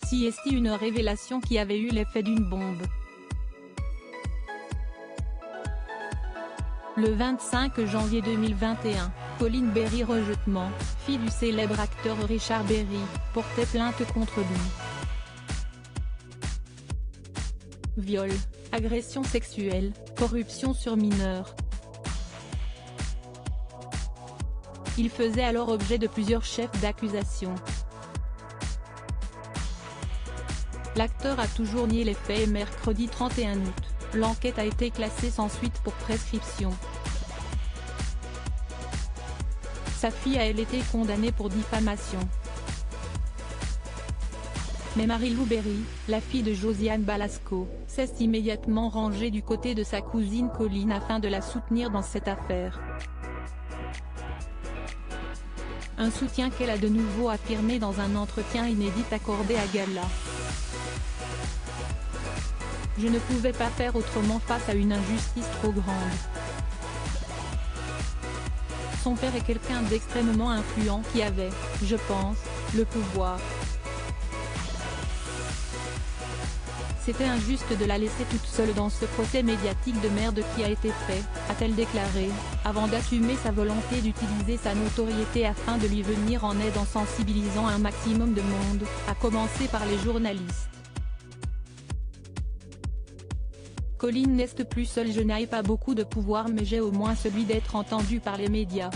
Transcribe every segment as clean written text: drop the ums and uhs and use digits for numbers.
CST, une révélation qui avait eu l'effet d'une bombe. Le 25 janvier 2021, Colin Berry, rejetement, fille du célèbre acteur Richard Berry, portait plainte contre lui. Viol, agression sexuelle, corruption sur mineurs. Il faisait alors objet de plusieurs chefs d'accusation. L'acteur a toujours nié les faits et mercredi 31 août, l'enquête a été classée sans suite pour prescription. Sa fille a elle été condamnée pour diffamation. Mais Mary-Lou Berry, la fille de Josiane Balasco, s'est immédiatement rangée du côté de sa cousine Colin afin de la soutenir dans cette affaire. Un soutien qu'elle a de nouveau affirmé dans un entretien inédit accordé à Gala. Je ne pouvais pas faire autrement face à une injustice trop grande. Son père est quelqu'un d'extrêmement influent qui avait, je pense, le pouvoir. C'était injuste de la laisser toute seule dans ce procès médiatique de merde qui a été fait, a-t-elle déclaré, avant d'assumer sa volonté d'utiliser sa notoriété afin de lui venir en aide en sensibilisant un maximum de monde, à commencer par les journalistes. Colin n'est plus seule. Je n'ai pas beaucoup de pouvoir mais j'ai au moins celui d'être entendue par les médias.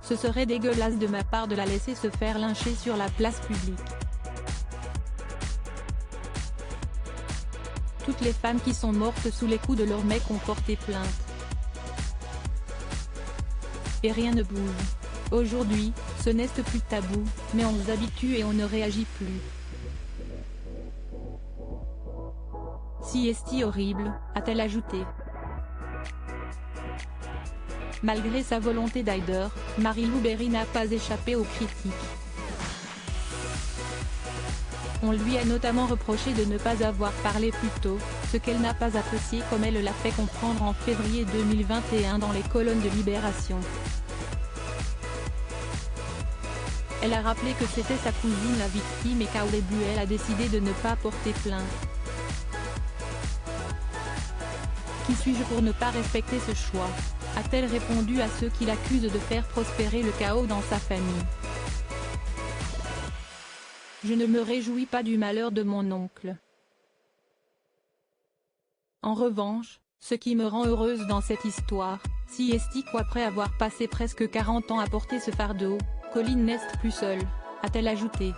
Ce serait dégueulasse de ma part de la laisser se faire lyncher sur la place publique. Toutes les femmes qui sont mortes sous les coups de leurs mecs ont porté plainte. Et rien ne bouge. Aujourd'hui, ce n'est plus tabou, mais on s'habitue et on ne réagit plus. CST horrible, a-t-elle ajouté. Malgré sa volonté d'aider, Mary-Lou Berry n'a pas échappé aux critiques. On lui a notamment reproché de ne pas avoir parlé plus tôt, ce qu'elle n'a pas apprécié comme elle l'a fait comprendre en février 2021 dans les colonnes de Libération. Elle a rappelé que c'était sa cousine la victime et qu'au début elle a décidé de ne pas porter plainte. Qui suis-je pour ne pas respecter ce choix, a-t-elle répondu à ceux qui l'accusent de faire prospérer le chaos dans sa famille. Je ne me réjouis pas du malheur de mon oncle. En revanche, ce qui me rend heureuse dans cette histoire, CST qu'après avoir passé presque 40 ans à porter ce fardeau, Colin n'est plus seule, a-t-elle ajouté.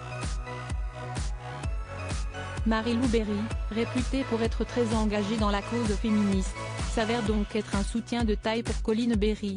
Mary-Lou Berry, réputée pour être très engagée dans la cause féministe, s'avère donc être un soutien de taille pour Colin Berry.